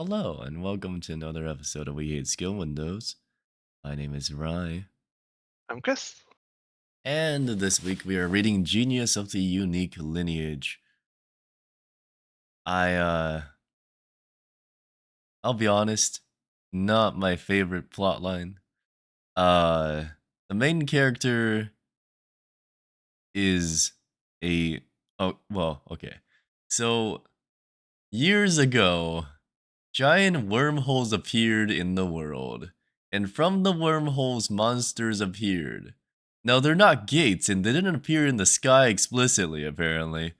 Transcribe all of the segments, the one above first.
Hello, and welcome to another episode of We Hate Skill Windows. My name is Rye, I'm Chris. and this week we are reading Genius of the Unique Lineage. I, I'll be honest, not my favorite plotline. Uh, the main character is a, okay. So, years ago, giant wormholes appeared in the world, and from the wormholes, monsters appeared. Now, they're not gates, and they didn't appear in the sky explicitly, apparently.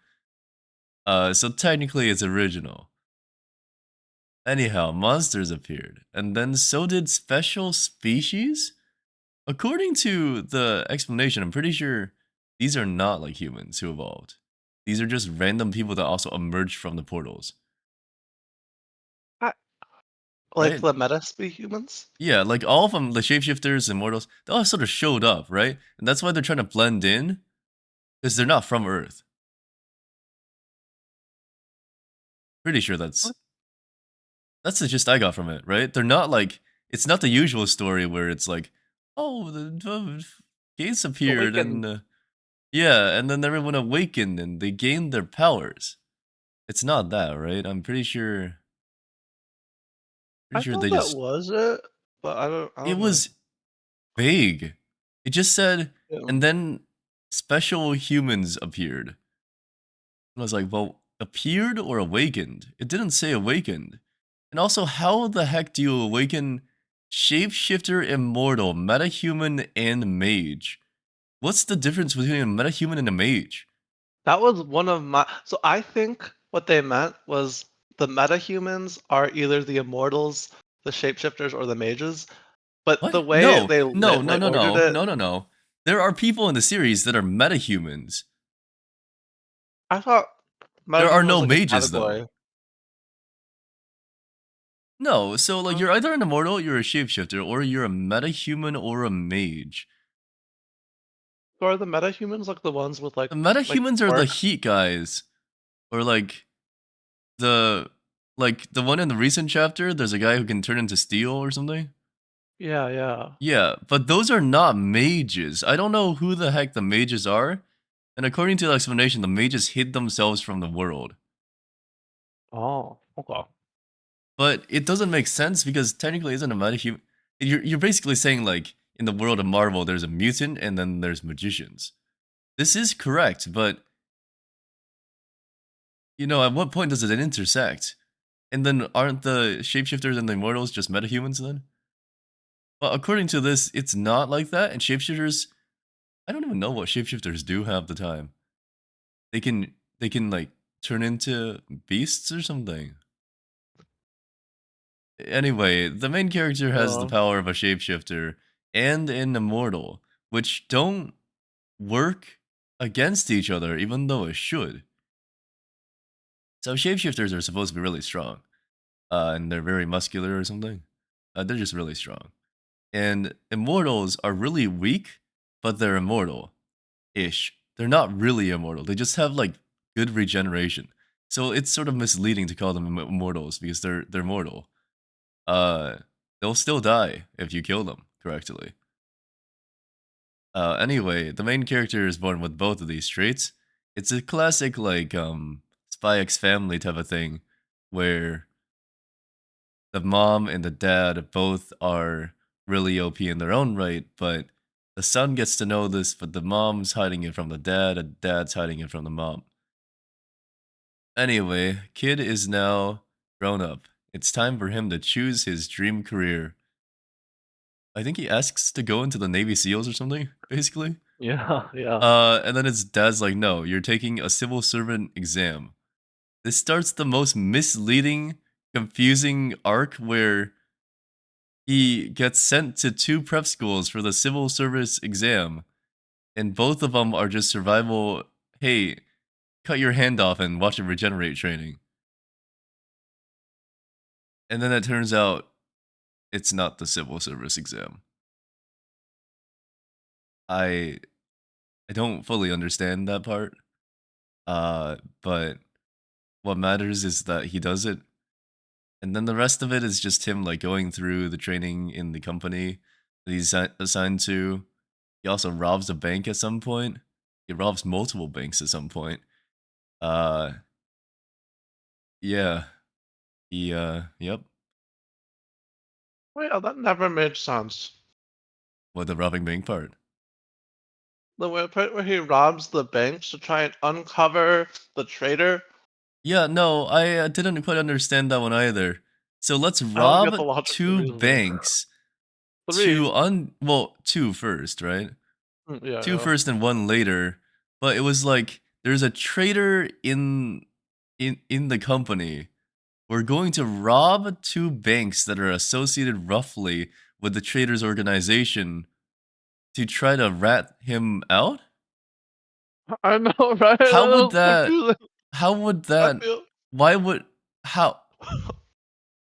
So technically, it's original. Anyhow, monsters appeared, and then so did special species? According to the explanation, I'm pretty sure these are not like humans who evolved. These are just random people that also emerged from the portals, I like right? the meta speak humans. Yeah, like all of them, the shapeshifters, immortals, they all sort of showed up, right? And that's why they're trying to blend in, because they're not from Earth. Pretty sure What? that's the gist I got from it, right? They're not like it's not the usual story where it's like, oh, the gates appeared Awakened. and yeah, and then everyone awakened and they gained their powers. It's not that, right? I'm pretty I sure thought they that just was it, but I it don't know. was vague. It just said, Yeah. and then special humans appeared. I was like, well, appeared or awakened? It didn't say awakened. And also, how the heck do you awaken shapeshifter, immortal, metahuman, and mage? What's the difference between a metahuman and a mage? That was one of my I think what they meant was the metahumans are either the immortals, the shapeshifters, or the mages. But What? the way No, they no, no, like no, ordered no, it, no, no, no. There are people in the series that are metahumans. I thought There are metahuman was no like a mages, though. category. No, so like Huh? you're either an immortal, you're a shapeshifter, or you're a metahuman or a mage. So are the metahumans like the ones with The like metahumans are the quirks? heat guys, or the the one in the recent chapter, there's a guy who can turn into steel or something? Yeah, yeah. Yeah, but those are not mages. I don't know who the heck the mages are, and according to the explanation, the mages hid themselves from the world. Oh, okay. But it doesn't make sense because technically isn't a metahuman. You're basically saying like in the world of Marvel, there's a mutant and then there's magicians. This is correct, but at what point does it intersect? And then aren't the shapeshifters and the immortals just metahumans then? Well, according to this, it's not like that, and shapeshifters, I don't even know what shapeshifters do half the time. They can like turn into beasts or something. Anyway, the main character has the Uh, power of a shapeshifter and an immortal, which don't work against each other, even though it should. So shapeshifters are supposed to be really strong, and they're very muscular or something. They're just really strong. And immortals are really weak, but they're immortal ish. They're not really immortal. They just have like good regeneration. So it's sort of misleading to call them immortals because they're mortal. Uh, they'll still die if you kill them correctly. Anyway, the main character is born with both of these traits. It's a classic like Spy X Family type of thing, where the mom and the dad both are really OP in their own right, but the son gets to know this, but the mom's hiding it from the dad, and dad's hiding it from the mom. Anyway, kid is now grown up. It's time for him to choose his dream career. I think he asks to go into the Navy SEALs or something, basically. yeah, yeah. And then his dad's like, no, you're taking a civil servant exam. This starts the most misleading, confusing arc where he gets sent to two prep schools for the civil service exam, and both of them are just survival. Hey, cut your hand off and watch it regenerate training. And then it turns out it's not the civil service exam. I I don't fully understand that part. But what matters is that he does it. And then the rest of it is just him like going through the training in the company that he's assigned to. He also robs a bank at some point. He robs multiple banks at some point. Uh yeah. Yep. Wait, oh, that never made sense. What, the robbing bank part? The part where he robs the banks to try and uncover the traitor. Yeah, no, I didn't quite understand that one either. So let's I don't get rob the logical two reasoning. banks Three. to two first, right? Yeah, Two yeah. first and one later. But it was like there's a traitor in the company. We're going to rob two banks that are associated roughly with the traitor's organization to try to rat him out? I know, right? How would That was that confusing. how would I that feel. why would how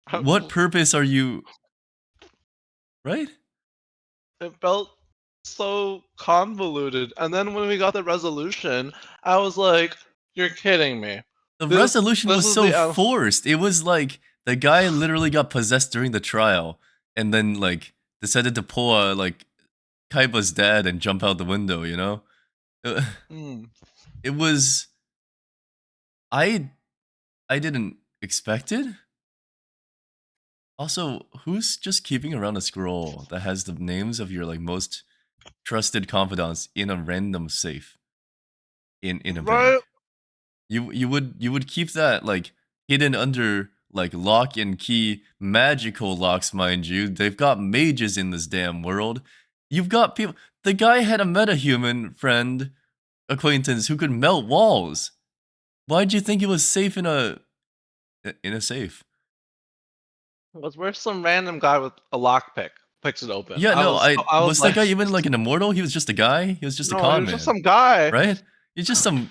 I what just, purpose are you right? it felt so convoluted. And then when we got the resolution, I was like, "You're kidding me. The This resolution this was is so the end." forced. It was like the guy literally got possessed during the trial and then like decided to pull a like Kaiba's dad and jump out the window, you know? Uh, Mm. It was I I didn't expect it. Also, who's just keeping around a scroll that has the names of your like most trusted confidants in a random safe in a Right? bank? You would keep that like hidden under like lock and key magical locks, mind you. They've got mages in this damn world. You've got people. The guy had a metahuman friend acquaintance who could melt walls. Why'd you think he was safe in a safe? Was where some random guy with a lockpick picks it open. Yeah, I no, was I I was was that like, guy even like an immortal? He was just a guy. He was just a no, he con was just man, some guy. right? He's just some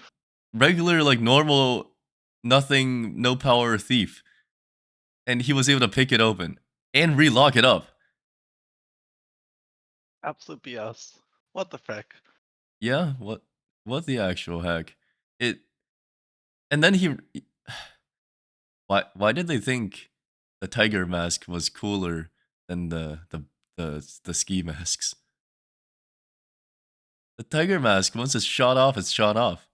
regular like normal nothing no power thief, and he was able to pick it open and relock it up. Absolute BS. What the frick? Yeah, what the actual heck? It and then he why did they think the tiger mask was cooler than the ski masks? The tiger mask once it's shot off, it's shot off.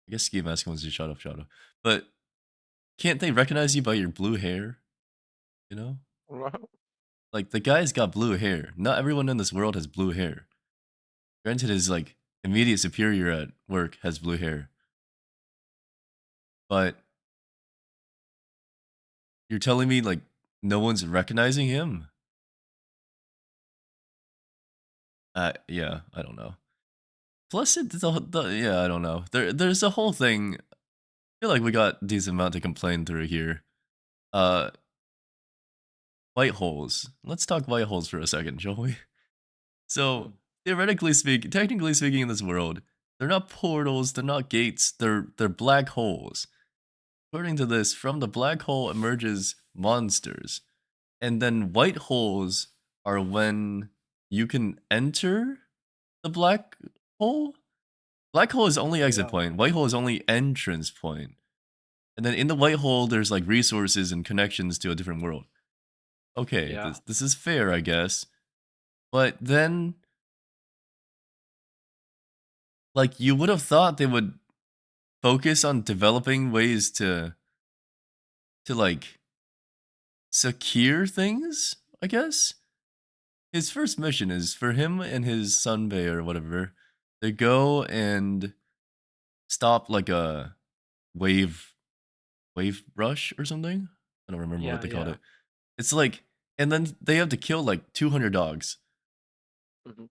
I guess ski mask once it's shot off, shot off. But can't they recognize you by your blue hair? You know? Like the guy's got blue hair. Not everyone in this world has blue hair. Granted his like immediate superior at work has blue hair. But you're telling me like no one's recognizing him? Yeah, I don't know. Plus, yeah, I don't know. There's a whole thing. I feel like we got decent amount to complain through here. Uh, white holes. Let's talk white holes for a second, shall we? So, Hmm. technically speaking, in this world, they're not portals, they're not gates, they're black holes. According to this, from the black hole emerges monsters, and then white holes are when you can enter the black hole. Black hole is only exit Yeah, point. White hole is only entrance point. And then in the white hole, there's like resources and connections to a different world. Okay, yeah, this is fair, I guess. But then, like, you would have thought they would focus on developing ways to like secure things. I guess his first mission is for him and his sunbae or whatever to go and stop like a wave wave rush or something. I don't remember what yeah, they called yeah. it. It's like and then they have to kill like 200 dogs. Mhm.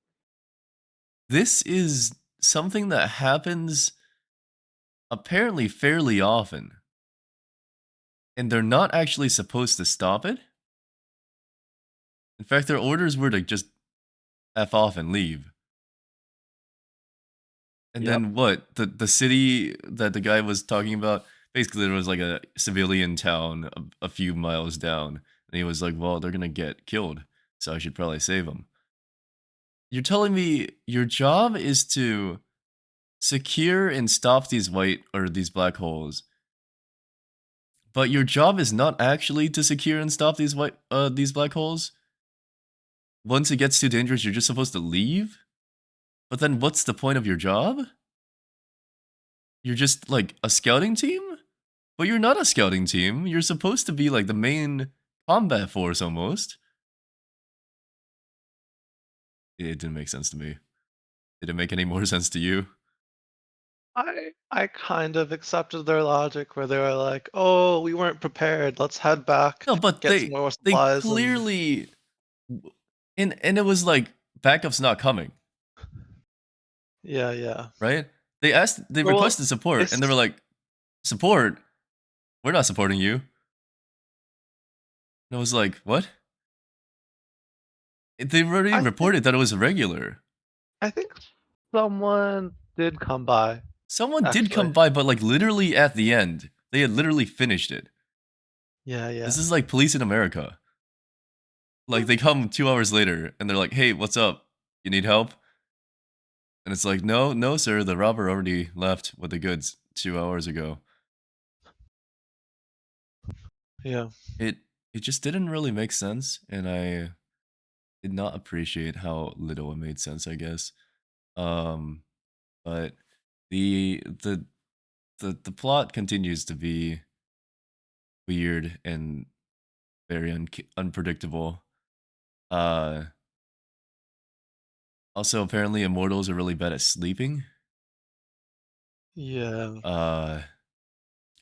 This is something that happens apparently fairly often, and they're not actually supposed to stop it. In fact, their orders were to just F off and leave. And Yep. then what? The city that the guy was talking about, basically there was like a civilian town a few miles down, and he was like, "Well, they're gonna get killed, so I should probably save them." You're telling me your job is to secure and stop these white or these black holes But your job is not actually to secure and stop these black holes. Once it gets too dangerous, you're just supposed to leave. But then what's the point of your job? You're just like a scouting team? But you're not a scouting team. You're supposed to be like the main combat force almost. It didn't make sense to me. Did it make any more sense to you? I kind of accepted their logic where they were like, "Oh, we weren't prepared. Let's head back, No, but get some more they supplies," and clearly and it was like backup's not coming, yeah, yeah. right? They Well, requested support and they were it's like, "Support? We're not supporting you." And I was like, "What?" They already I think reported that it was irregular. I think someone did come by, Someone did actually. come by, but like literally at the end. They had literally finished it. Yeah, This yeah. is like police in America. Like they come 2 hours later and they're like, "Hey, what's up? You need help?" And it's like, "No, no, sir. The robber already left with the goods 2 hours ago." Yeah. It it just didn't really make sense, and I did not appreciate how little it made sense, I guess. Um, but the the the plot continues to be weird and very unpredictable. Uh, Also, apparently, immortals are really bad at sleeping. Yeah. Uh,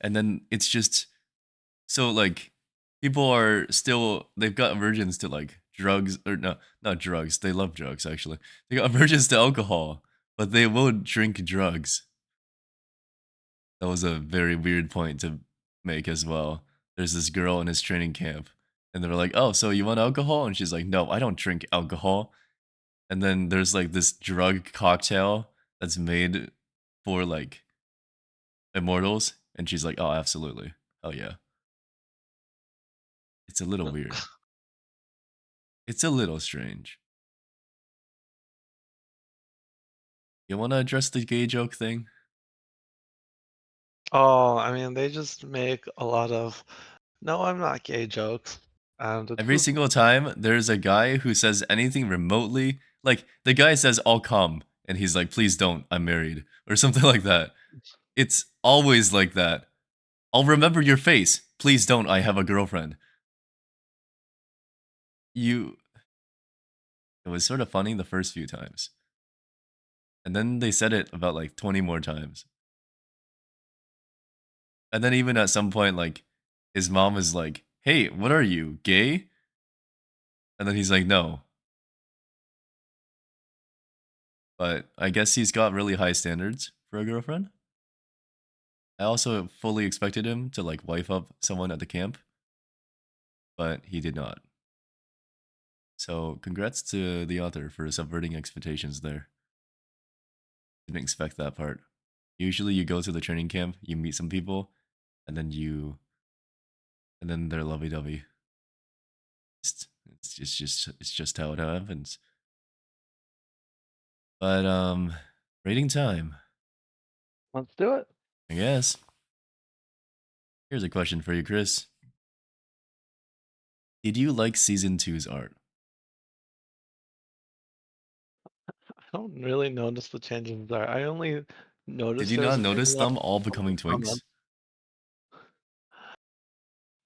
and then it's just so like people are still they've got aversions to like drugs or no, not drugs. They love drugs actually. They got aversions to alcohol, but they won't drink drugs. That was a very weird point to make as well. There's this girl in his training camp, and they were like, "Oh, so you want alcohol?" And she's like, "No, I don't drink alcohol." And then there's like this drug cocktail that's made for like immortals, and she's like, "Oh, absolutely, oh yeah." It's a little weird. It's a little strange. You want to address the gay joke thing? Oh, I mean, they just make a lot of "No, I'm not gay" jokes, and it's Every just single time there's a guy who says anything remotely, like the guy says, "I'll come," and he's like, "Please don't, I'm married," or something like that. It's always like that. "I'll remember your face. Please don't, I have a girlfriend." You, it was sort of funny the first few times. And then they said it about like 20 more times. And then even at some point, like his mom was like, "Hey, what are you, gay?" And then he's like, "No." But I guess he's got really high standards for a girlfriend. I also fully expected him to like wife up someone at the camp, but he did not. So congrats to the author for subverting expectations there. Didn't expect that part. Usually you go to the training camp, you meet some people, and then and then they're lovey-dovey. It's just how it happens. But rating time, let's do it. I guess. Here's a question for you, Chris. Did you like season two's art? I don't really notice the changes there. I only Did noticed you there was not a big notice level them all from the becoming twinks? comment.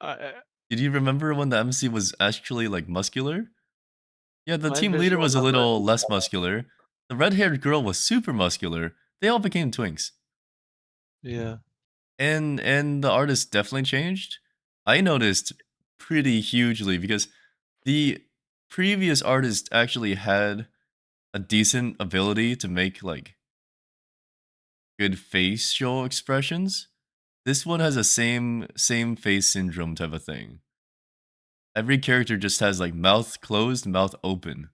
I Did you remember when the MC was actually like muscular? Yeah, the my team leader visual was a memory little is less muscular. The red-haired girl was super muscular. They all became twinks. yeah. And the artist definitely changed. I noticed pretty hugely because the previous artist actually had a decent ability to make like good facial expressions. This one has a same face syndrome type of thing. Every character just has like mouth closed, mouth open.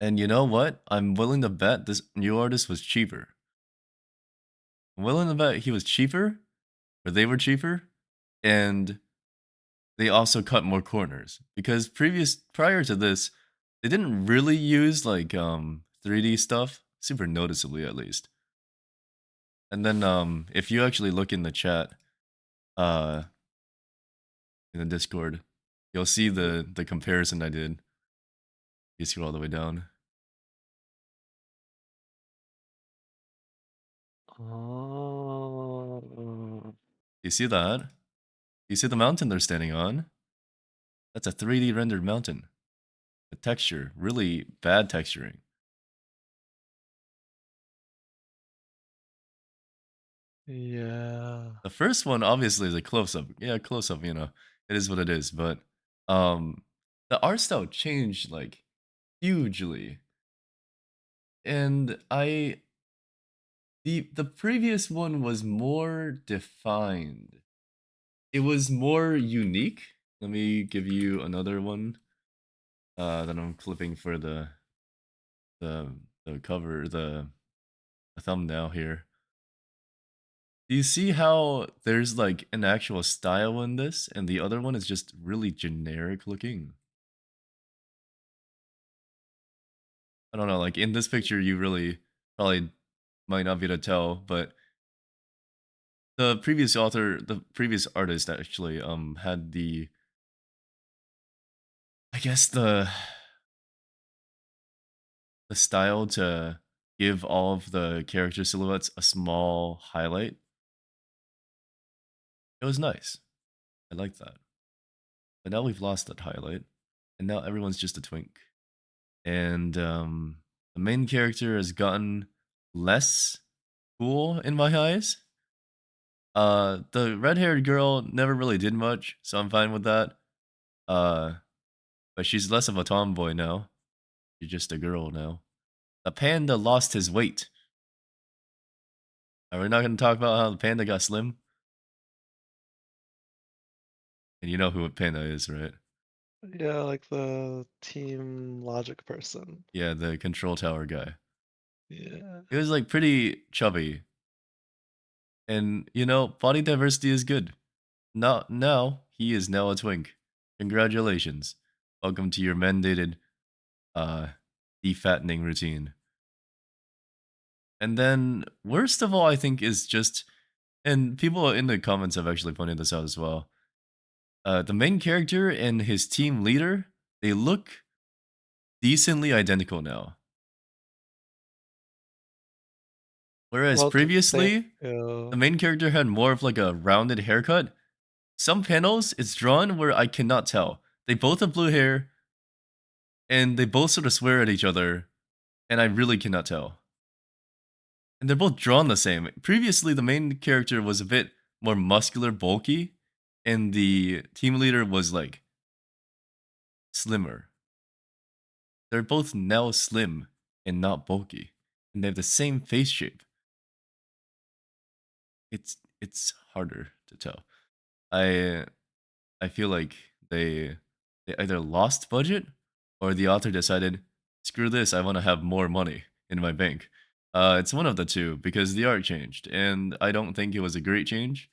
And you know what? I'm willing to bet this new artist was cheaper. I'm willing to bet he was cheaper, or they were cheaper, and they also cut more corners because prior to this, they didn't really use like 3D stuff super noticeably at least. And then if you actually look in the chat, uh in the Discord. You'll see the comparison I did. You scroll all the way down. Oh. You see that? You see the mountain they're standing on? That's a 3D rendered mountain. The texture, really bad texturing. Yeah. The first one obviously is a close up. Yeah, close up, it is what it is, but um the art style changed like hugely. And the previous one was more defined. It was more unique. Let me give you another one that I'm clipping for the the cover, the thumbnail here. Do you see how there's like an actual style in this and the other one is just really generic looking? I don't know, like in this picture you really probably might not be able to tell, but the previous artist actually had I guess the style to give all of the character silhouettes a small highlight. It was nice. I like that. But now we've lost that highlight, and now everyone's just a twink. And the main character has gotten less cool in my eyes. The red-haired girl never really did much, so I'm fine with that. Uh, but she's less of a tomboy now. She's just a girl now. The panda lost his weight. Are we not going to talk about how the panda got slim? And you know who a panda is, right? Yeah, like the team logic person. Yeah, the control tower guy. Yeah. He was like pretty chubby, and body diversity is good. Now he is now a twink. Congratulations. Welcome to your mandated uh defattening routine. And then worst of all, I think is just, and people in the comments have actually pointed this out as well. The main character and his team leader, they look decently identical now. Whereas Well, to think, previously, the main character had more of like a rounded haircut. Some panels, it's drawn where I cannot tell. They both have blue hair, and they both sort of swear at each other, and I really cannot tell. And they're both drawn the same. Previously, the main character was a bit more muscular, bulky, and the team leader was like slimmer. They're both now slim and not bulky, and they have the same face shape. It's harder to tell. I I feel like they either lost budget or the author decided, screw this, I want to have more money in my bank. It's one of the two because the art changed, and I don't think it was a great change.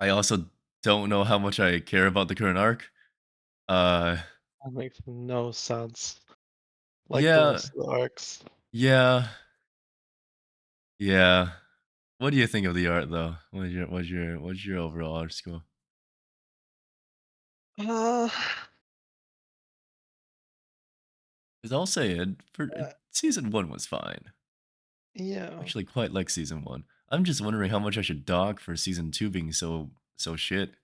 I also don't know how much I care about the current arc. Uh, that makes no sense. Like the yeah, rest of the arcs. yeah, yeah. What do you think of the art, though? What's your overall art score? Uh, Because I'll say season one was fine. yeah. Actually, quite like season one. I'm just wondering how much I should dock for season two being so shit.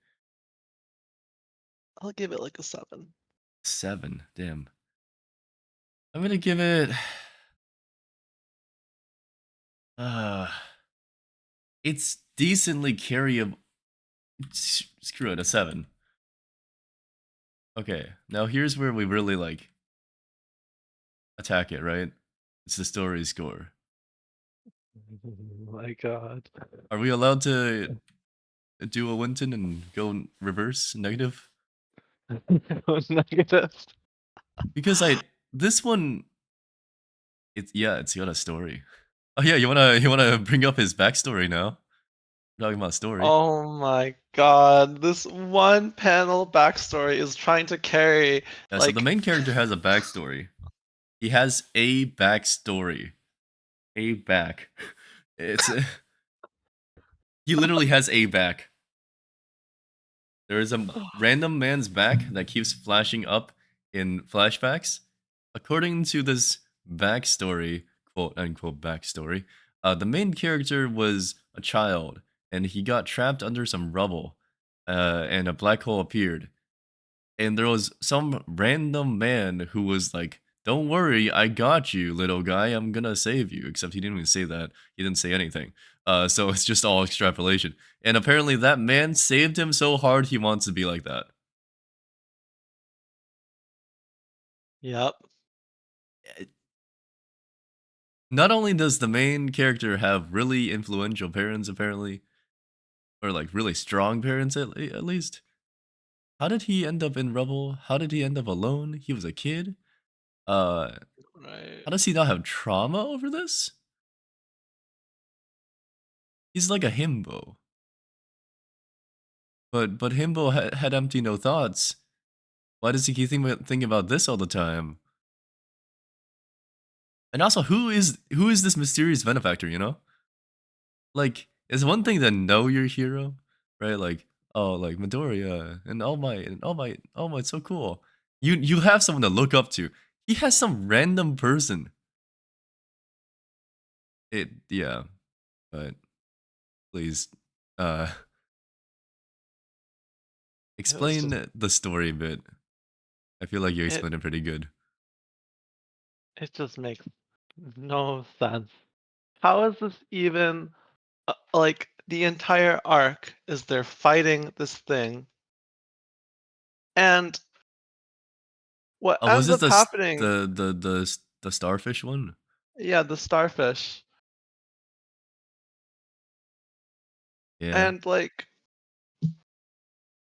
I'll give it like a 7. 7, damn. I'm gonna give it. Uh, it's decently carryable. Screw it, a 7. Okay, now here's where we really like attack it, right? It's the story score. Oh my god. Are we allowed to do a Winton and go reverse negative? Negative. Because this one, it's got a story. Oh yeah, you wanna bring up his backstory now? We're talking about story. Oh my god. This one panel backstory is trying to carry Yeah, so the like main character has a backstory. He has a backstory. A back. It's He literally has a back. There is a random man's back that keeps flashing up in flashbacks. According to this backstory, quote unquote backstory, the main character was a child and he got trapped under some rubble, and a black hole appeared. And there was some random man who was like, "Don't worry, I got you, little guy. I'm gonna save you." Except he didn't even say that. He didn't say anything. So it's just all extrapolation. And apparently, that man saved him so hard he wants to be like that. Yep. Eh, Not only does the main character have really influential parents, apparently, or like really strong parents at least. How did he end up in rubble? How did he end up alone? He was a kid. Uh, Right. how does he not have trauma over this? He's like a himbo. But himbo had empty no thoughts. Why does he keep thinking about this all the time? And also, who is this mysterious benefactor? You know, like it's one thing to know your hero, right? Like oh, like Midoriya and All Might and All Might's so cool. You have someone to look up to. He has some random person. It yeah, but please, uh, It was just explain the story a bit. I feel like you it explained it pretty good. it just makes no sense. How is this even like the entire arc is they're fighting this thing, and what Was ends this up happening, the starfish one? yeah, the starfish, Yeah. and like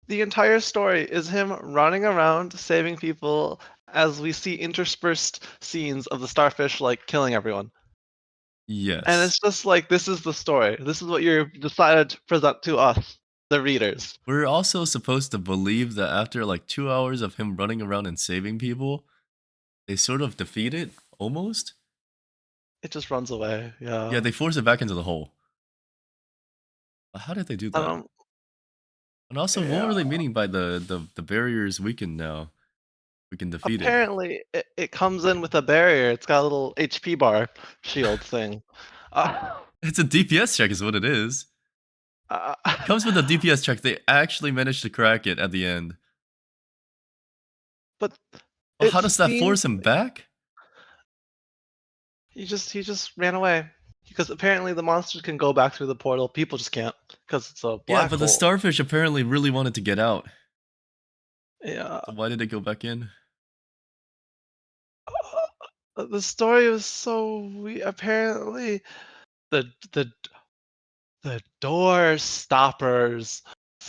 the entire story is him running around saving people as we see interspersed scenes of the starfish like killing everyone. And Yes. it's just like this is the story. This is what you're decided to present to us, the readers. We're also supposed to believe that after like 2 hours of him running around and saving people, they sort of defeat it almost. It just runs away. Yeah, Yeah. they force it back into the hole. But how did they do I that? don't And also, what yeah. were they meaning by the barriers weakened now? We can defeat it. Apparently it comes in with a barrier. It's got a little HP bar shield thing. Uh, It's a DPS check, is what it is. uh, It comes with a DPS check. They actually managed to crack it at the end. but Well, it how does that seems force him back? he just ran away because apparently the monsters can go back through the portal. People just can't because it's a Yeah, black but the hole. starfish apparently really wanted to get out. Yeah. So why did it go back in? The story was so apparently the the door stoppers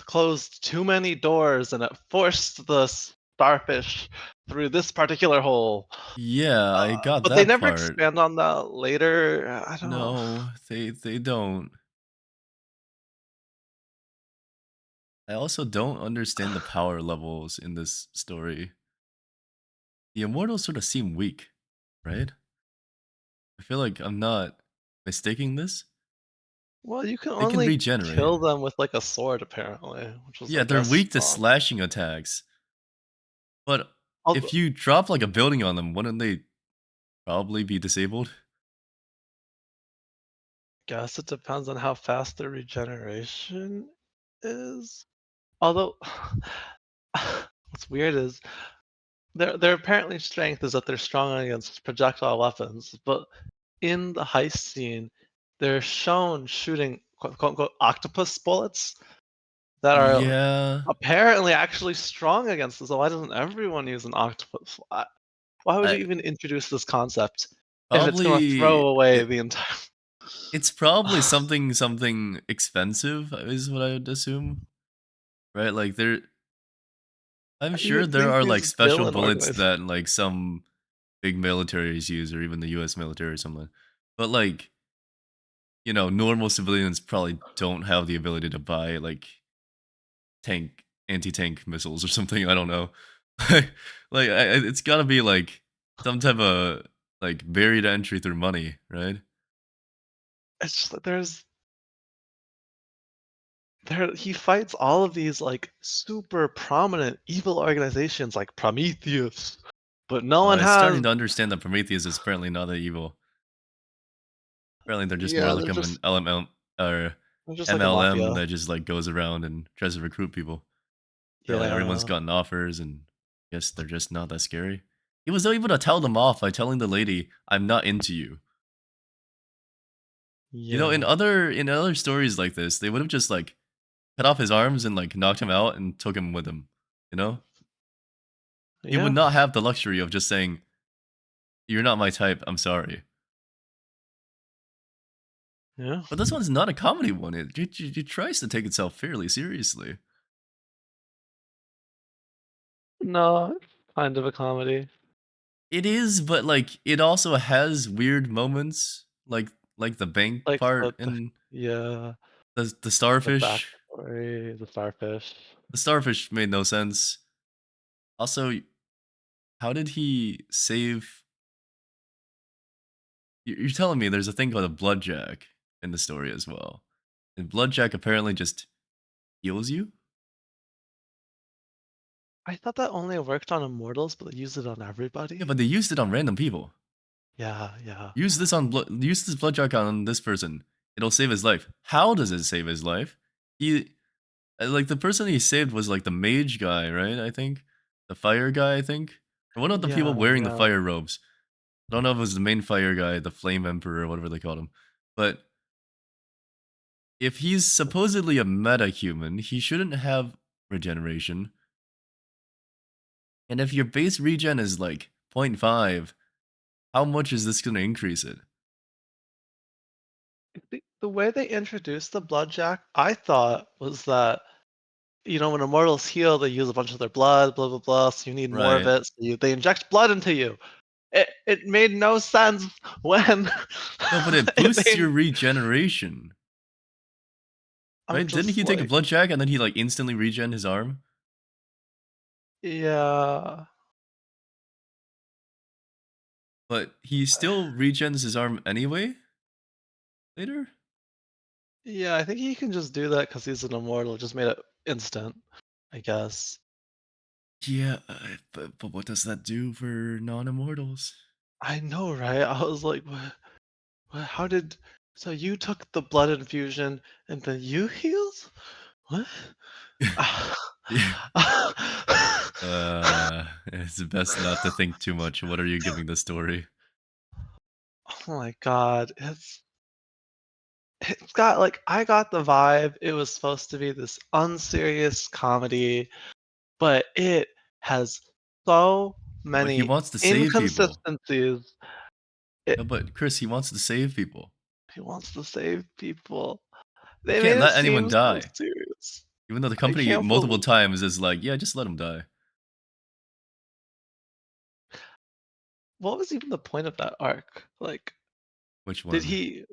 closed too many doors and it forced the starfish through this particular hole. Yeah, I got But they that never part. expand on that later. I don't. No, they don't. I also don't understand the power levels in this story. The immortals sort of seem weak, right? I feel like I'm not mistaking this. Well, you can They can only regenerate. kill them with like a sword, apparently, which was, Yeah, I they're guess, weak to strong. slashing attacks. But if Although, you drop like a building on them, wouldn't they probably be disabled? guess it depends on how fast their regeneration is. Although, what's weird is their apparently strength is that they're strong against projectile weapons, but in the heist scene, they're shown shooting quote unquote octopus bullets that are Yeah, apparently actually strong against this. So why doesn't everyone use an octopus? Why would you I even introduce this concept if it's going to probably throw away it, the entire? it's probably something expensive is what I would assume, right? Like I'm You sure would there think are like these special villain bullets organizations. that like some big militaries use or even the US military or something. But like, normal civilians probably don't have the ability to buy like anti-tank missiles or something. I don't know. It's got to be like some type of like buried entry through money, right? It's just that there's he fights all of these like super prominent evil organizations like Prometheus, but no one I'm starting has. to understand that Prometheus is apparently not that evil. Apparently, they're just more Yeah, like of an LML or they're just like a MLM mafia. that just like goes around and tries to recruit people. Apparently, everyone's Yeah, gotten offers, and I guess they're just not that scary. He was able to tell them off by telling the lady, "I'm not into you." You know, yeah, in other stories like this, they would have just like cut off his arms and like knocked him out and took him with him. You know, he would yeah, not have the luxury of just saying, "You're not my type. I'm sorry." yeah. But this one's not a comedy one. It tries to take itself fairly seriously. No, it's kind of a comedy. It is, but like it also has weird moments, like the bank Like part and yeah, the the starfish. backstory, the starfish. The starfish made no sense. Also, how did he save? You're telling me there's a thing called a bloodjack in the story as well, and bloodjack apparently just heals you. I thought that only worked on immortals, but they used it on Yeah, everybody. but they used it on random people. Yeah, yeah, Use this bloodjack on this person. It'll save his life. How does it save his life? He like the person he saved was like the mage guy, right? I think the fire guy. I think or one of the people yeah, wearing the yeah. fire robes. I don't know if it was the main fire guy, the flame emperor, or whatever they called him. But if he's supposedly a metahuman, he shouldn't have regeneration. And if your base regen is like zero point 0.5, how much is this going to increase it? The way they introduced the bloodjack, I thought was that when immortals heal, they use a bunch of their blood, blah blah blah. So you need more of Right. it. So they inject blood into you. It made no sense when No, but it it boosts made. your regeneration. I'm Right? Didn't just he take a like, blood jack and then he like instantly regen his arm? yeah, But he still regens his arm anyway later? yeah. I think he can just do that because he's an immortal. Just made it instant, I guess. Yeah, but what does that do for non-immortals? I know, right? I was like, what? How did? So you took the blood infusion and then you healed? What? Yeah. It's best not to think too much. What are you giving the story? Oh my god, it's got like I got the vibe it was supposed to be this unserious comedy, but it has so But he many wants to save people. inconsistencies. It No, but Chris, he wants to save people. He wants to save people. He They can't made it let anyone seem so die. serious. Even though the I company can't multiple believe. times is like, yeah, just let him die. What was even the point of that arc? Like, Which did one? he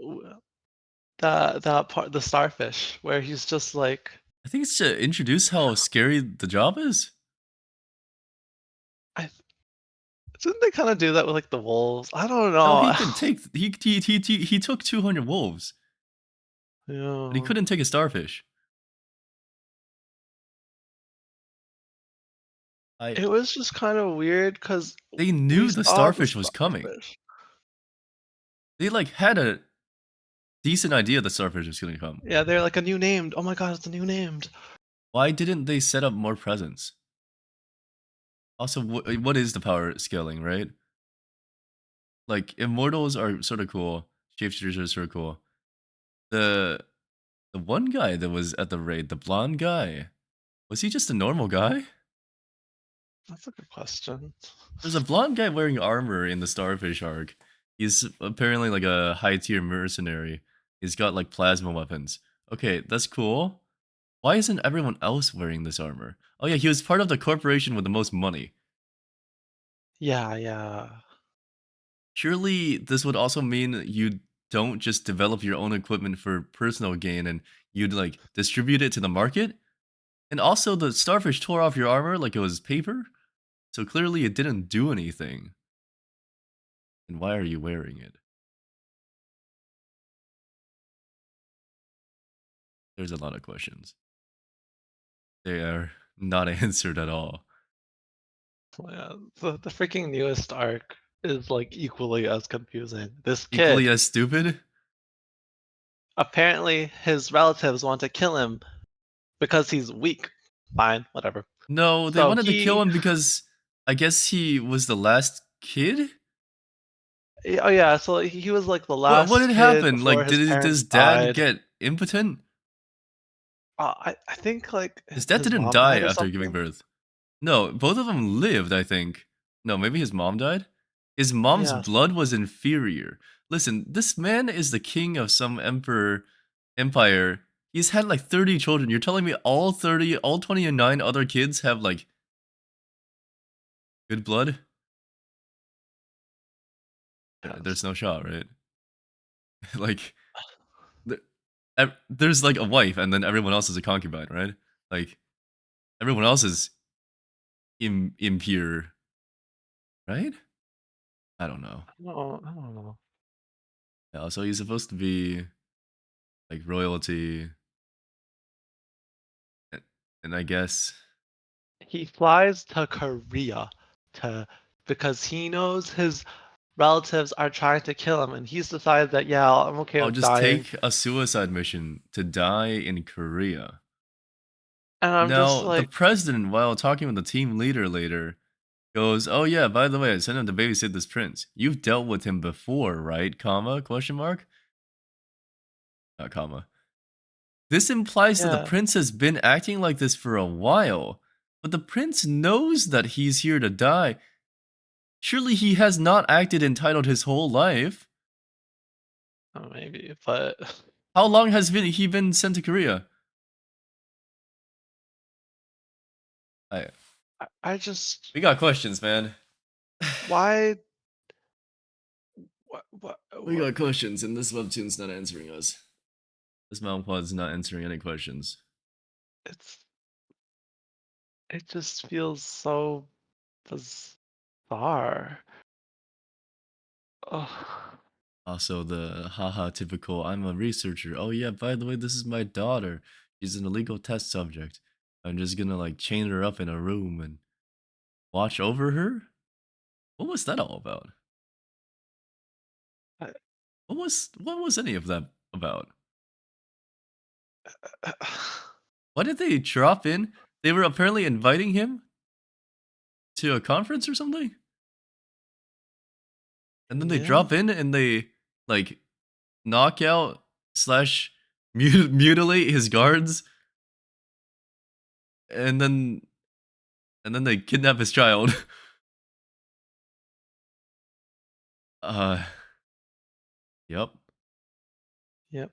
that part the starfish where he's just like I think it's to introduce how scary the job is. I didn't they kind of do that with like the wolves? I don't No, know. he can take he took 200 wolves, but he Yeah. couldn't take a starfish. I It was just kind of weird because They we knew the saw the starfish was coming. starfish. They like had a decent idea the starfish was gonna come. Yeah, they're like a new named. Oh my god, it's a new named. Why didn't they set up more presence? Also, what is the power scaling, right? Like immortals are sort of cool. Shapeshifters are sort of cool. The the one guy that was at the raid, the blonde guy, was he just a normal guy? That's a good question. There's a blonde guy wearing armor in the Starfish arc. He's apparently like a high tier mercenary. He's got like plasma weapons. Okay, that's cool. Why isn't everyone else wearing this armor? Oh yeah, he was part of the corporation with the most money. Yeah, yeah. Surely this would also mean you don't just develop your own equipment for personal gain and you'd like distribute it to the market? And also the starfish tore off your armor like it was paper? So clearly it didn't do anything. And why are you wearing it? There's a lot of questions. They are not answered at all. Yeah, the freaking newest arc is like equally as confusing. This Equally kid, as stupid? apparently his relatives want to kill him because he's weak. Fine, whatever. No, they So wanted to kill him because I guess he was the last kid? oh yeah, so he was like the What last did kid happen? before Like, his did parents his dad died. get impotent? I think like His dad his didn't mom die died or after giving something. birth. No, both of them lived, I think. No, maybe his mom died? His mom's Yeah, blood was inferior. Listen, this man is the king of some empire. He's had like 30 children. You're telling me all 30, all 29 other kids have like good blood? yes. There's no shot, right? Like, there, there's like a wife, and then everyone else is a concubine, right? Like, everyone else is impure, right? I don't know. No, I don't know. Yeah, so he's supposed to be like royalty, a- and I guess He flies to Korea to because he knows his relatives are trying to kill him, and he's decided that yeah, I'm okay I'll with just dying. take a suicide mission to die in Korea. And I'm just Now, the like, president, while talking with the team leader later, goes, "Oh yeah, by the way, I sent him to babysit this prince. You've dealt with him before, right? Comma question mark. Comma. This implies that the yeah, prince has been acting like this for a while, but the prince knows that he's here to die. Surely he has not acted entitled his whole life. maybe, but How long has he been sent to Korea? I, I just we got questions, man. why We what got questions, and this webtoon's not answering us. This Mountquad's not answering any questions. it's it just feels so bizarre. Oh, Also, the haha typical, I'm a researcher. Oh yeah, by the way, this is my daughter. She's an illegal test subject. I'm just gonna like chain her up in a room and watch over her? What was that all about? I, What was any of that about? Why did they drop in? They were apparently inviting him to a conference or something? And then they yeah, drop in and they like knock out slash mutilate his guards, and then they kidnap his child. uh yep. yep.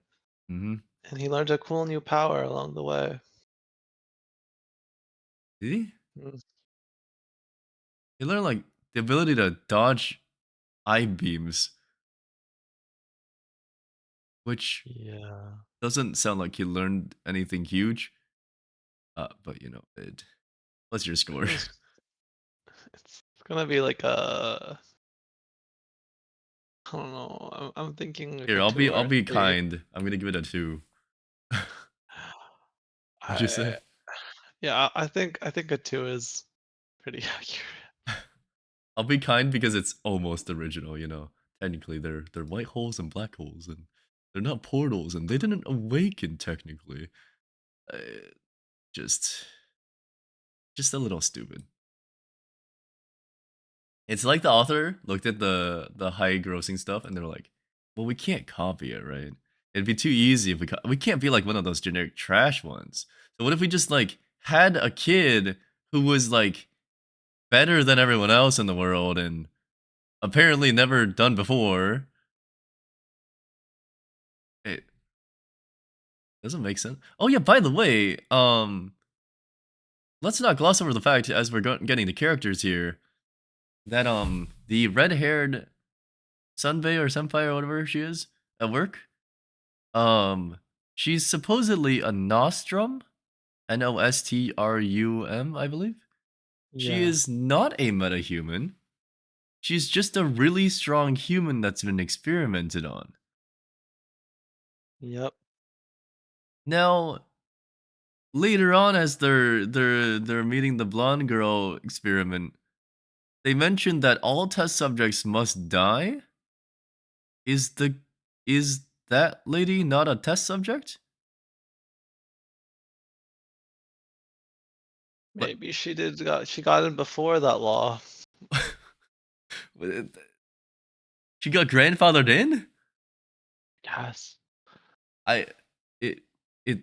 Mm-hmm. And he learned a cool new power along the way. Did he? Mm, He learned like the ability to dodge eye beams, which yeah, doesn't sound like he learned anything huge. But what's your score? it's it's gonna be like a I don't know. I'm thinking like Here, a I'll two be or a three. kind. I'm gonna give it a 2. What'd you say? I yeah, I think a two is pretty accurate. I'll be kind because it's almost original, Technically, they're white holes and black holes, and they're not portals, and they didn't awaken technically. Uh, just, just a little stupid. It's like the author looked at the high grossing stuff, and they're like, "Well, we can't copy it, right? It'd be too easy if we can't be like one of those generic trash ones. So what if we just like had a kid who was like better than everyone else in the world and apparently never done before?" It doesn't make sense. Oh yeah, by the way, let's not gloss over the fact as we're getting the characters here that the red-haired Sunbae or Senpai or whatever she is at work, um she's supposedly a nostrum, Nostrum, I believe. She Yeah. is not a metahuman. She's just a really strong human that's been experimented on. Yep. Now, later on, as they're meeting the blonde girl experiment, they mentioned that all test subjects must die. The is that lady not a test subject? But Maybe she got in before that law. she got grandfathered in? Yes. I it it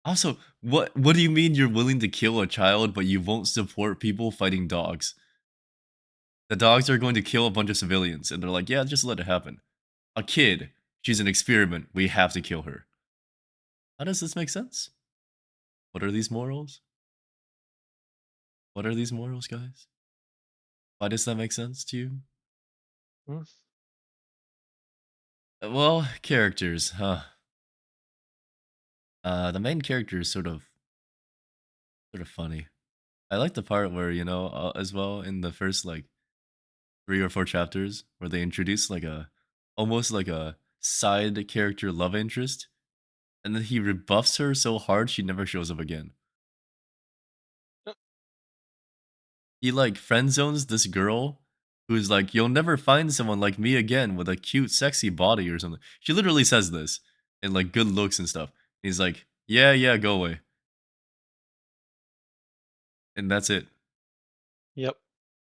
also, what do you mean you're willing to kill a child, but you won't support people fighting dogs? The dogs are going to kill a bunch of civilians, and they're like, "Yeah, just let it happen." A kid, she's an experiment. We have to kill her. How does this make sense? What are these morals? What are these morals, guys? Why does that make sense to you? Mm. Well, characters, huh? The main character is sort of funny. I like the part where as well in the first like 3 or 4 chapters where they introduce like a almost like a side character love interest, and then he rebuffs her so hard she never shows up again. He like friend zones this girl who's like, "You'll never find someone like me again with a cute, sexy body or something." She literally says this and like good looks and stuff. He's like, "Yeah, yeah, go away," and that's it. Yep.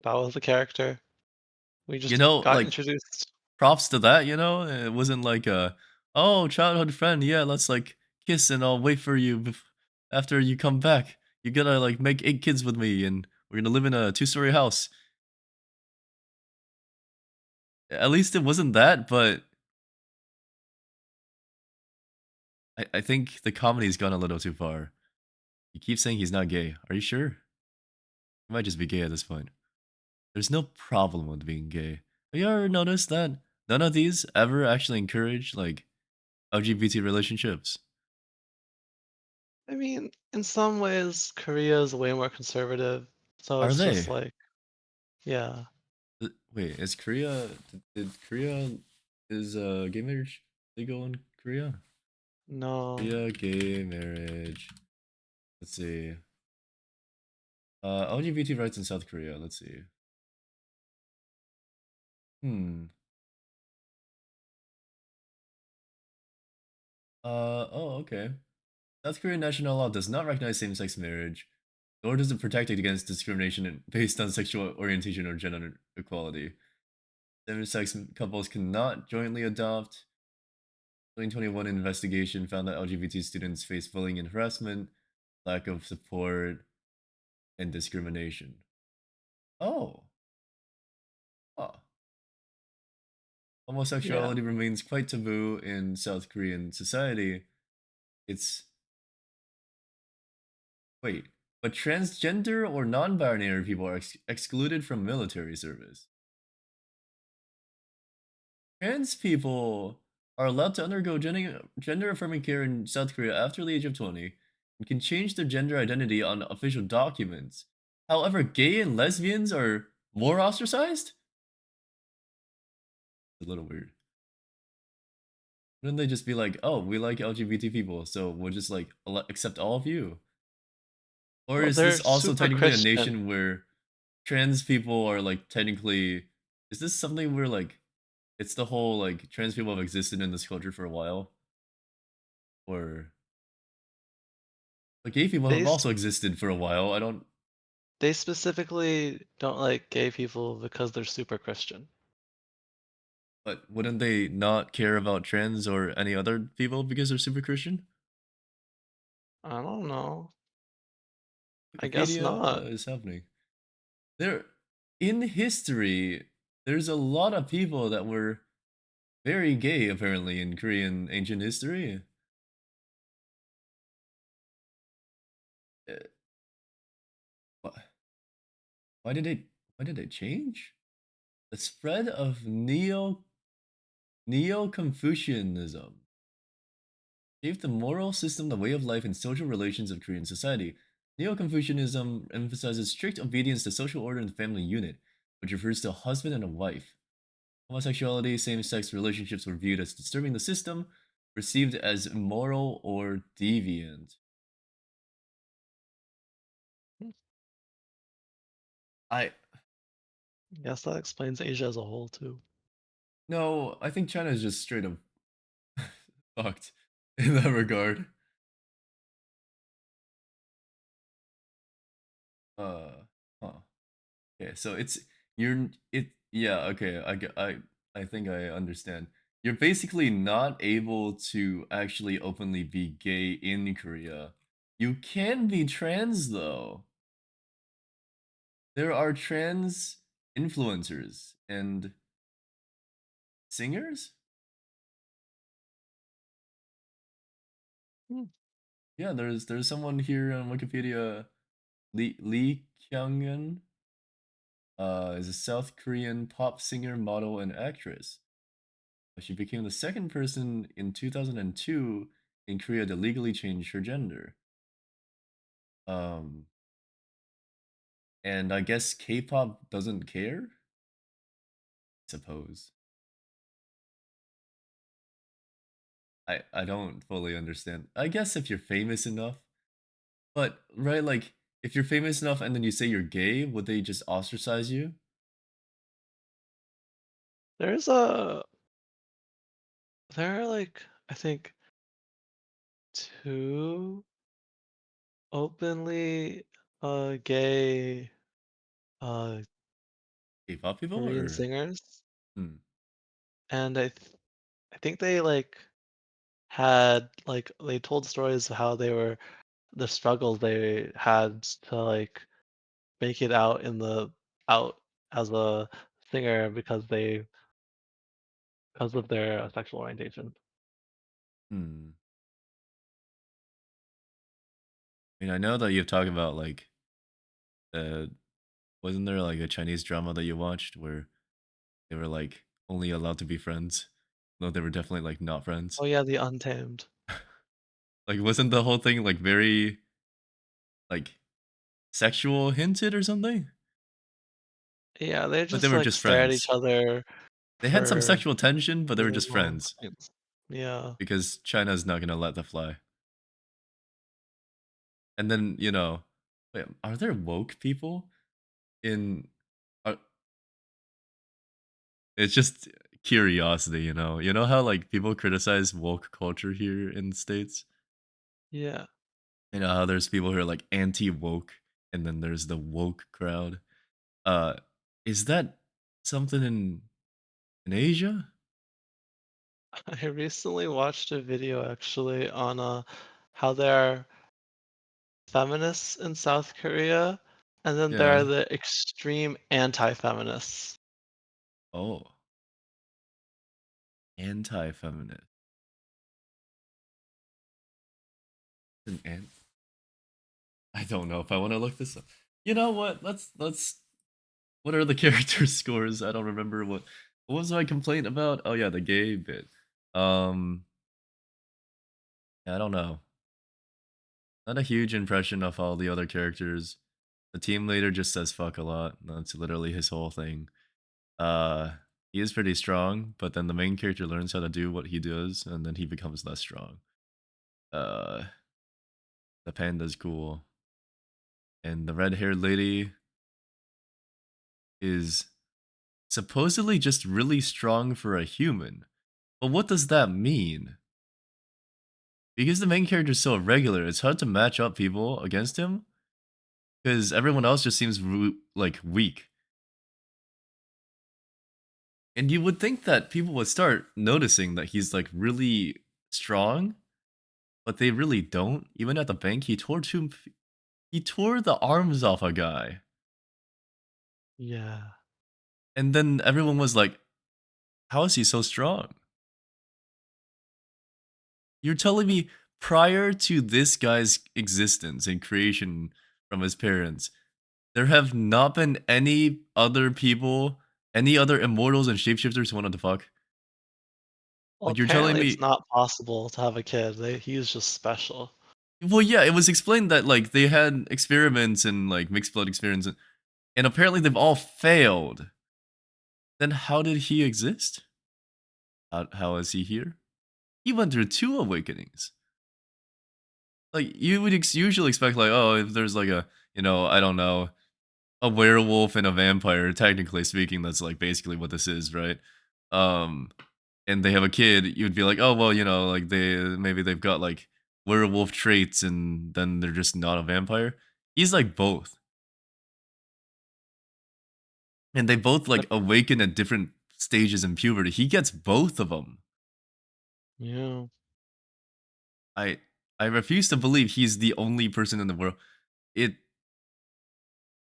That was the character. We You just know, got like introduced. props to that. It wasn't like a, "Oh, childhood friend, yeah, let's like kiss and I'll wait for you after you come back. You gotta like make 8 kids with me and we're gonna live in a 2-story house." At least it wasn't that, but I think the comedy's gone a little too far. He keeps saying he's not gay. Are you sure? He might just be gay at this point. There's no problem with being gay. Have you ever noticed that none of these ever actually encourage like LGBT relationships? I mean, in some ways, Korea is way more conservative, so Are it's just they? like, yeah, Wait, is Korea? Did Korea is gay marriage legal in Korea? no. Korea gay marriage. Let's see. LGBT rights in South Korea. Let's see. Hmm. Oh, okay. South Korean national law does not recognize same-sex marriage, nor does it protect it against discrimination based on sexual orientation or gender equality. Same-sex couples cannot jointly adopt. 2021 investigation found that LGBT students face bullying and harassment, lack of support, and discrimination. Oh, huh. Yeah. Homosexuality remains quite taboo in South Korean society. It's wait, but transgender or non-binary people are excluded from military service. Trans people are allowed to undergo gender affirming care in South Korea after the age of 20 and can change their gender identity on official documents. However, gay and lesbians are more ostracized? A little weird. Wouldn't they just be like, "Oh, we like LGBT people, so we'll just like accept all of you"? Or Well, is this they're also super technically a Christian. nation where trans people are like technically, is this something where like it's the whole like trans people have existed in this culture for a while? Or like gay people They have s- also existed for a while. I don't, they specifically don't like gay people because they're super Christian. but wouldn't they not care about trans or any other people because they're super Christian? I don't know. I guess Wikipedia, not. what is happening? There, in history, there's a lot of people that were very gay apparently in Korean ancient history. Uh, wh- Why did it? Why did it change? The spread of Neo-Confucianism shaped the moral system, the way of life, and social relations of Korean society. Neo-Confucianism emphasizes strict obedience to social order and family unit, which refers to a husband and a wife. Homosexuality, same-sex relationships were viewed as disturbing the system. perceived as immoral or deviant. Hmm, I Guess that explains Asia as a whole too. no, I think China is just straight up fucked in that regard. Uh, huh. Okay, so it's you're it yeah, okay, I think I understand. You're basically not able to actually openly be gay in Korea. You can be trans though. There are trans influencers and singers? Hmm, Yeah, there's someone here on Wikipedia, Lee Kyung-eun, is a South Korean pop singer, model, and actress. She became the second person in 2002 in Korea to legally change her gender. Um, and I guess K-pop doesn't care. I suppose. I don't fully understand. I guess if you're famous enough, but right, like if you're famous enough and then you say you're gay, would they just ostracize you? There's a there are like I think two openly gay uh K-pop people Korean or singers, hmm, and I think they like had like they told stories of how they were the struggles they had to like make it out as a singer because of their sexual orientation. hmm. I mean, I know that you've talked about like uh wasn't there like a Chinese drama that you watched where they were like only allowed to be friends? No, they were definitely like not friends. Oh yeah, the Untamed. Like wasn't the whole thing like very like sexual hinted or something? Yeah, they But they just were like just stare at each friends. other They had some for sexual tension, but they were really just long friends times. Yeah. because China's not gonna let that fly. And then, wait, are there woke people in are, it's just curiosity, you know? You know how like people criticize woke culture here in the States? Yeah. You know how there's people who are like anti-woke and then there's the woke crowd. Uh is that something in Asia? I recently watched a video actually on how there are feminists in South Korea and then there are Yeah. the extreme anti-feminists. Oh, anti-feminist. An I don't know if I want to look this up. You know what? Let's what are the character scores? I don't remember what was my complaint about? Oh yeah, the gay bit. Um I don't know. Not a huge impression of all the other characters. The team leader just says fuck a lot. That's literally his whole thing. Uh he is pretty strong, but then the main character learns how to do what he does and then he becomes less strong. Uh the panda's cool. And the red-haired lady is supposedly just really strong for a human. But what does that mean? Because the main character is so irregular, it's hard to match up people against him because everyone else just seems like weak. And you would think that people would start noticing that he's like really strong, but they really don't. Even at the bank, he tore the arms off a guy, Yeah. and then everyone was like, "How is he so strong?" You're telling me prior to this guy's existence and creation from his parents, there have not been any other people, any other immortals and shapeshifters who wanted to fuck? Well, Like, you're telling apparently it's me not possible to have a kid. He's just special. well, yeah, it was explained that, like, they had experiments and, like, mixed blood experiments, and apparently they've all failed. Then how did he exist? How is he here? He went through 2 awakenings. Like, you would usually expect, like, oh, if there's, like, a, I don't know, a werewolf and a vampire, technically speaking, that's, like, basically what this is, right? Um, and they have a kid, you'd be like, "Oh, well, like, maybe they've got, like, werewolf traits, and then they're just not a vampire." He's, like, both, and they both, like, But awaken at different stages in puberty. He gets both of them. yeah, I I refuse to believe he's the only person in the world. It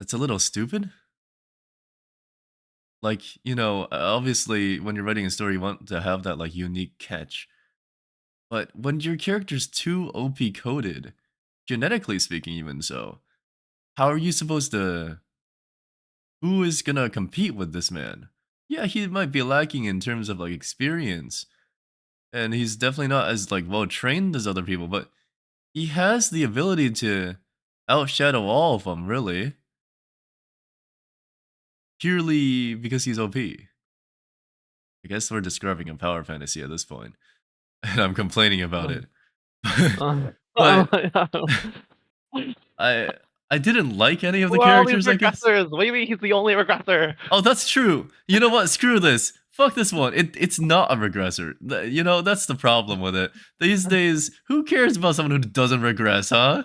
it's a little stupid. Like, obviously, when you're writing a story, you want to have that, like, unique catch. But when your character's too OP coded, genetically speaking, even so, how are you supposed to? Who is gonna compete with this man? Yeah, he might be lacking in terms of like experience, and he's definitely not as like well trained as other people. But he has the ability to outshadow all of them, really, purely because he's OP. I guess we're describing a power fantasy at this point, and I'm complaining about it. I'm But like, I I didn't like any of the who are all these characters, I guess. regressors? What do you mean he's the only regressor? Oh, that's true. You know what? Screw this. Fuck this one. It's not a regressor. That's the problem with it. These days, who cares about someone who doesn't regress, huh?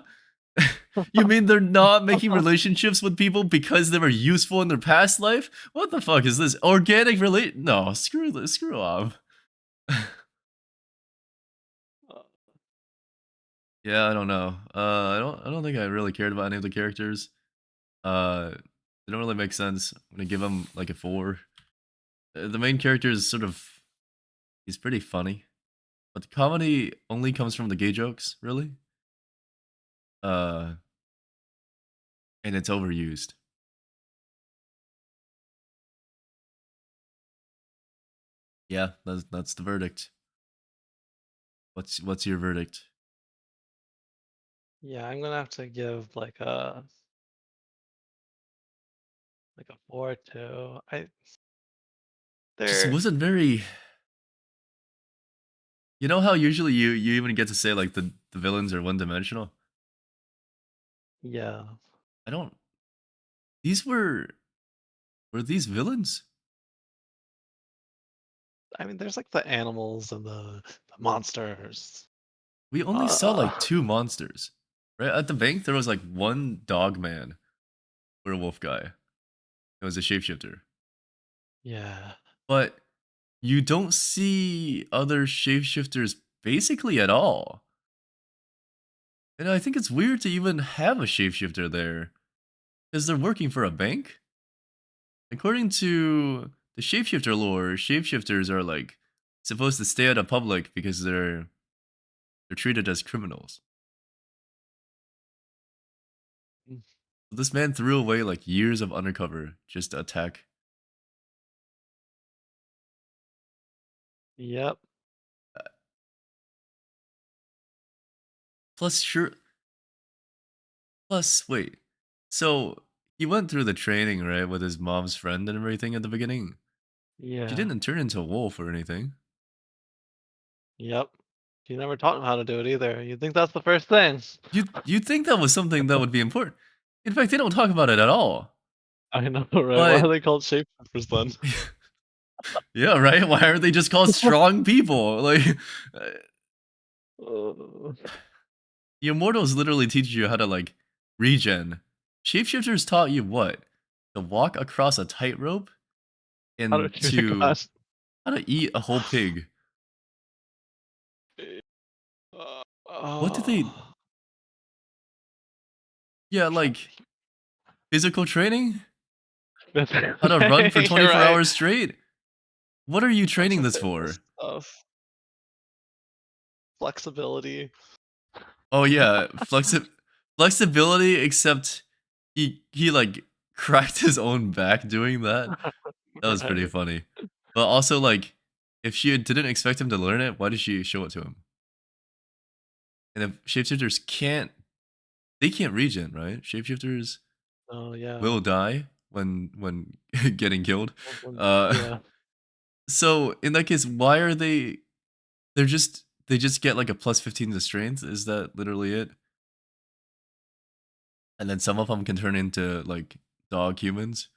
You mean they're not making relationships with people because they were useful in their past life? What the fuck is this? Organic relate? No, screw this. Screw off. Yeah, I don't know. I don't think I really cared about any of the characters. They don't really make sense. I'm gonna give them like a 4. The main character is sort of he's pretty funny, but the comedy only comes from the gay jokes, really. Uh, and it's overused. Yeah, that's the verdict. What's your verdict? Yeah, I'm gonna have to give like a 4 too. Just They're wasn't very. You know how usually you even get to say like the villains are one dimensional. yeah. I don't. These were these villains? I mean, there's like the animals and the monsters. We only saw Uh, like 2 monsters, right? At the bank, there was like one dog man, werewolf guy. It was a shapeshifter, yeah. but you don't see other shapeshifters basically at all. And I think it's weird to even have a shapeshifter there because they're working for a bank. According to the shapeshifter lore, shapeshifters are like supposed to stay out of public because they're treated as criminals. Mm, This man threw away like years of undercover just to attack. yep. Plus, sure. Plus, wait. So he went through the training right with his mom's friend and everything at the beginning. She Yeah. didn't turn into a wolf or anything. Yep. You never taught him how to do it either. You think that's the first thing? You'd think that was something that would be important. In fact, they don't talk about it at all. I know, right? Why are But they called shapeshifters then? yeah, right. Why aren't they just called strong people? Like uh, Uh, the immortals literally teach you how to like regen. Shapeshifters taught you what? To walk across a tightrope how do and you think to that? how to eat a whole pig. What did they? Oh, Yeah, I'm trying like physical training. to How to run for think. You're 24 right. hours straight. What are you Lots training of this fitness for? stuff. Flexibility. Oh yeah, flexibility. Except he like cracked his own back doing that. That was pretty Right. funny. But also like, if she didn't expect him to learn it, why did she show it to him? And if shapeshifters they can't regen, right? Shapeshifters Oh, yeah. will die when getting killed. Well, Uh, yeah. so in that case, why are they? They're just they just get like a plus 15 to strength. Is that literally it? And then some of them can turn into like dog humans,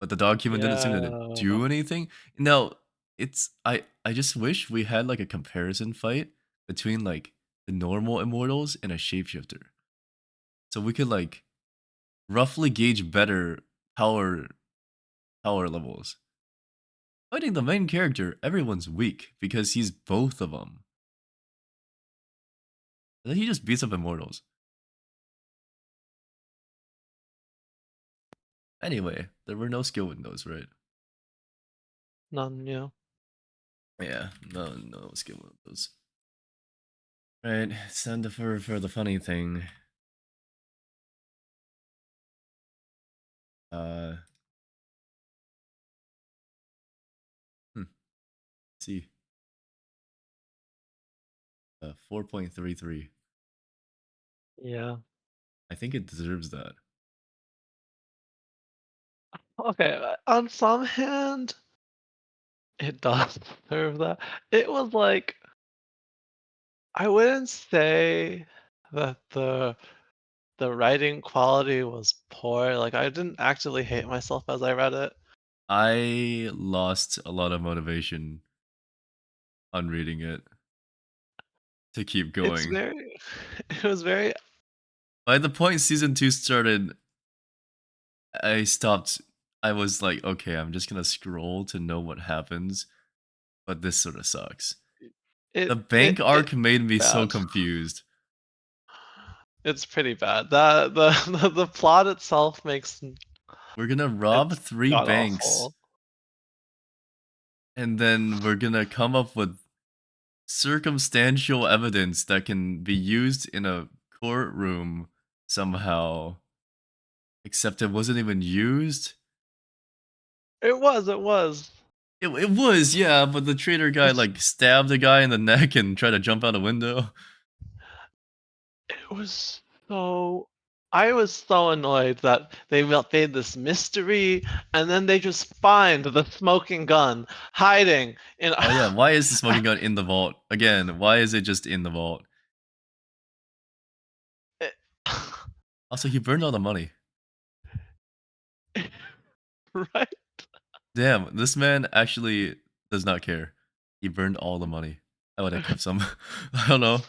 but the dog human didn't seem to Yeah. do anything. Now, I just wish we had like a comparison fight between like the normal immortals and a shapeshifter. So we could like roughly gauge better power power levels. Fighting the main character, everyone's weak because he's both of them. And then he just beats up immortals. Anyway, there were no skill windows, right? None, yeah. Yeah, no skill windows. Right, it's time to for the funny thing. Uh, hmm, see, 4.33. Yeah. I think it deserves that. Okay, on some hand, it does deserve that. It was like I wouldn't say that the writing quality was poor. Like I didn't actually hate myself as I read it. I lost a lot of motivation on reading it to keep It's going. very it was very By the point season 2 started, I stopped. I was like, okay, I'm just gonna scroll to know what happens, but this sort of sucks. it The it bank it arc made me so bad. confused. It's pretty bad. That the plot itself makes We're gonna rob it's 3 god banks, awful. and then we're gonna come up with circumstantial evidence that can be used in a courtroom somehow, except it wasn't even used. It was. It was, yeah, but the traitor guy It's like stabbed the guy in the neck and tried to jump out a window. it was so I was so annoyed that they made this mystery and then they just find the smoking gun hiding in Oh yeah, why is the smoking gun in the vault? Again, why is it just in the vault? it- Also, he burned all the money. right? Damn, this man actually does not care. He burned all the money. I would have kept some. I don't know.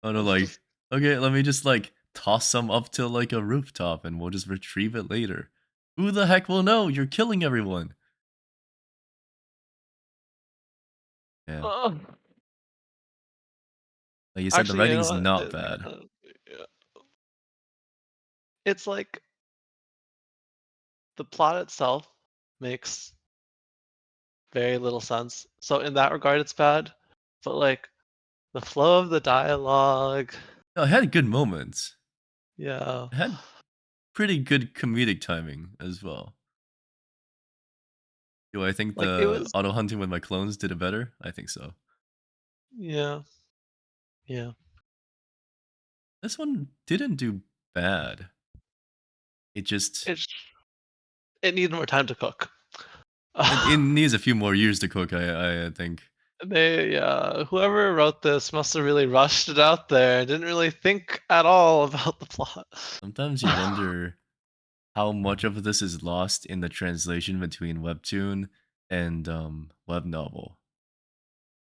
I don't know, It's like, just okay, let me just like toss some up to like a rooftop and we'll just retrieve it later. Who the heck will know? You're killing everyone. Yeah. uh, Like you said, the actually, you know writing's what? not bad. Yeah. It's like the plot itself makes very little sense. So in that regard, it's bad. But like the flow of the dialogue, No, it had good moments. yeah, It had pretty good comedic timing as well. Do I think like it the was, auto hunting with my clones did it better? I think so. yeah, yeah. This one didn't do bad. It just It's it needed more time to cook. it needs a few more years to cook, I think. Whoever wrote this must have really rushed it out there. Didn't really think at all about the plot. Sometimes you wonder how much of this is lost in the translation between webtoon and web novel,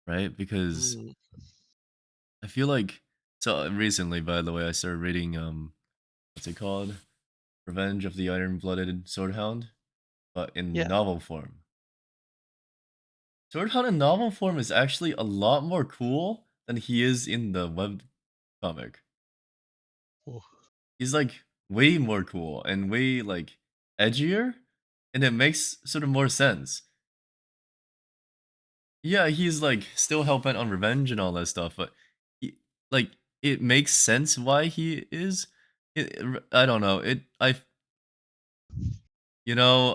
right? Because Mm, I feel like so recently, by the way, I started reading what's it called? Revenge of the Iron-Blooded Swordhound, but in yeah. novel form. Swordhound in novel form is actually a lot more cool than he is in the web comic. Ooh. He's like way more cool and way like edgier, and it makes sort of more sense. Yeah, he's like still hell bent on revenge and all that stuff, but he, like it makes sense why he is. I don't know.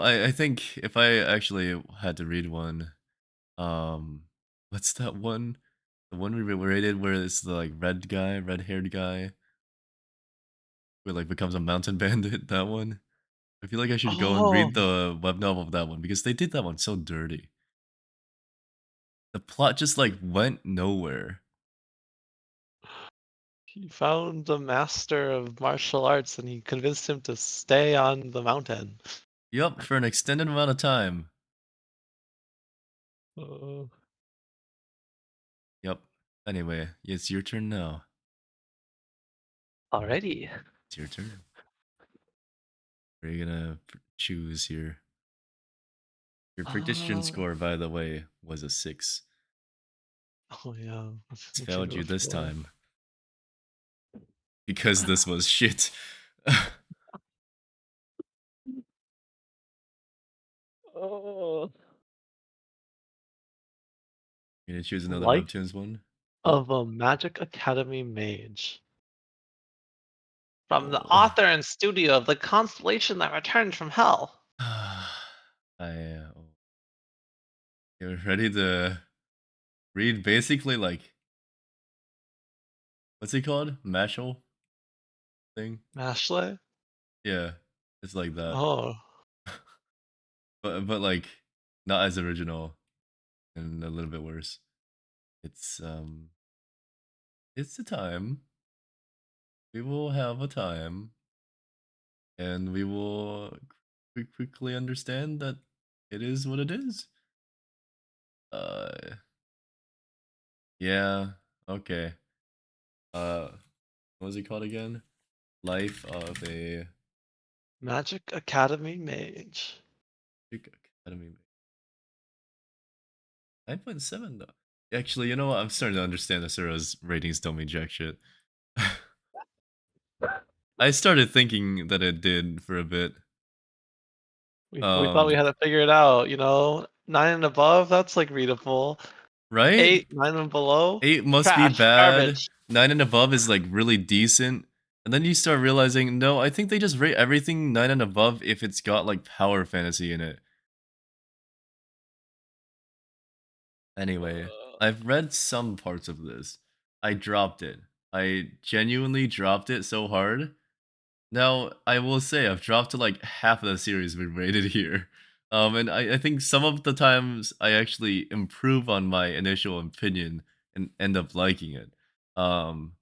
I think if I actually had to read one, um, what's that one? The one we rated where it's the like red haired guy, who like becomes a mountain bandit. That one. I feel like I should go and Oh, read the web novel of that one because they did that one so dirty. The plot just like went nowhere. He found a master of martial arts and he convinced him to stay on the mountain. Yup, for an extended amount of time. Uh, Yup. Anyway, it's your turn now. Alrighty. It's your turn. What are you gonna choose here? Your prediction Uh, score, by the way, was a 6. oh yeah, It's what you failed go you this for? time because this was shit. Oh, You gonna choose another Life webtoons one? Oh, of a Magic Academy Mage. From the oh. author and studio of The Constellation That Returned from Hell. Oh. You're ready to read basically like what's it called? Mashal thing? Mashley? Yeah, it's like that. Oh, But like not as original and a little bit worse. It's it's the time. We will have a time and we will quickly understand that it is what it is. Uh yeah, okay. Uh what was it called again? Life of a Magic Academy Mage. Academy. 9.7 though. Actually, you know what? I'm starting to understand Asura's ratings don't mean jack shit. I started thinking that it did for a bit. We thought we Um, had it figured out, 9 and above, that's like readable. right? 8, 9 and below, 8 must be trash, bad. garbage. 9 and above is like really decent. And then you start realizing, no, I think they just rate everything 9 and above if it's got like power fantasy in it. Anyway, Uh, I've read some parts of this. I dropped it. I genuinely dropped it so hard. Now, I will say I've dropped to like half of the series we rated here. And I think some of the times I actually improve on my initial opinion and end up liking it. Um,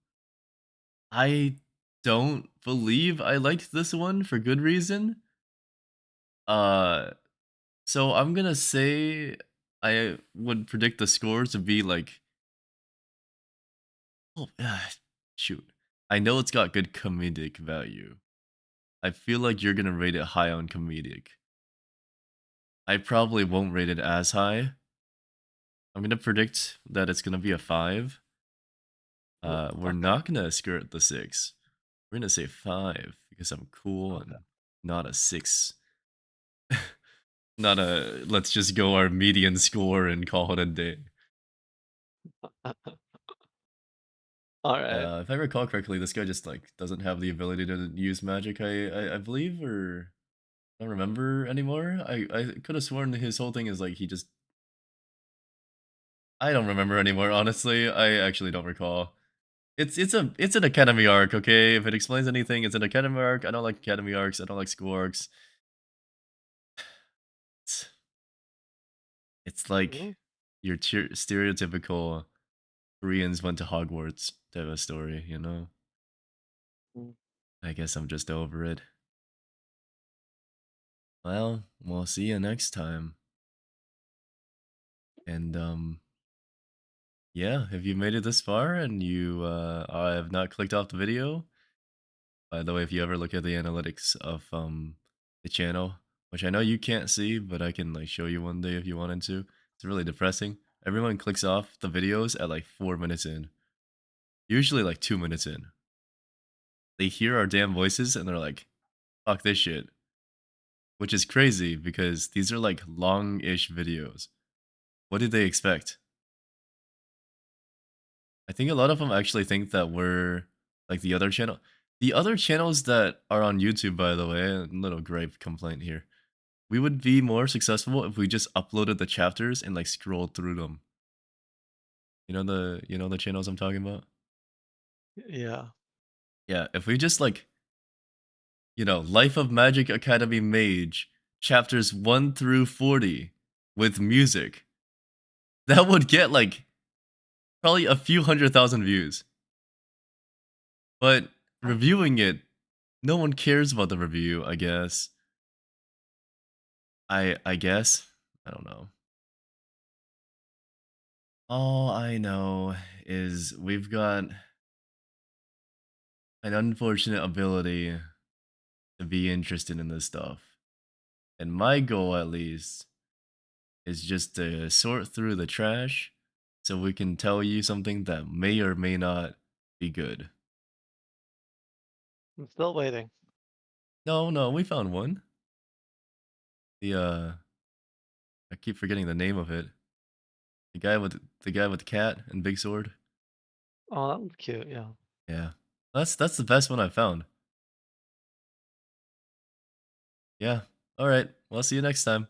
I don't believe I liked this one for good reason. Uh, so I'm gonna say I would predict the scores to be like, oh, shoot. I know it's got good comedic value. I feel like you're gonna rate it high on comedic. I probably won't rate it as high. I'm gonna predict that it's gonna be a 5. We're okay, not gonna skirt the 6. We're gonna say 5 because I'm cool okay. and not a 6. Not a let's just go our median score and call it a day. Alright. If I recall correctly, this guy just like doesn't have the ability to use magic. I believe, or I don't remember anymore. I could have sworn his whole thing is like he just I don't remember anymore. Honestly, I actually don't recall. It's an academy arc, okay? If it explains anything, it's an academy arc. I don't like academy arcs. I don't like school arcs. It's, it's like Mm, your stereotypical Koreans went to Hogwarts type of story, you know? mm. I guess I'm just over it. Well, we'll see you next time. And yeah, if you made it this far and you have not clicked off the video, by the way, if you ever look at the analytics of the channel, which I know you can't see, but I can like show you one day if you wanted to. It's really depressing. Everyone clicks off the videos at like 4 minutes in. Usually like 2 minutes in. They hear our damn voices and they're like, "Fuck this shit." Which is crazy because these are like long-ish videos. What did they expect? I think a lot of them actually think that we're like the other channel. The other channels that are on YouTube, by the way, a little gripe complaint here. We would be more successful if we just uploaded the chapters and like scrolled through them. You know the channels I'm talking about? Yeah. Yeah, if we just like, Life of Magic Academy Mage chapters 1 through 40 with music. that would get like probably a few 100,000 views. But reviewing it, no one cares about the review, I guess. I guess. I don't know. All I know is we've got an unfortunate ability to be interested in this stuff. And my goal, at least, is just to sort through the trash so we can tell you something that may or may not be good. I'm still waiting. No, no, we found one. The I keep forgetting the name of it. The guy with the cat and big sword. Oh, that was cute, yeah. Yeah. That's the best one I found. Yeah. All right. Well, I'll see you next time.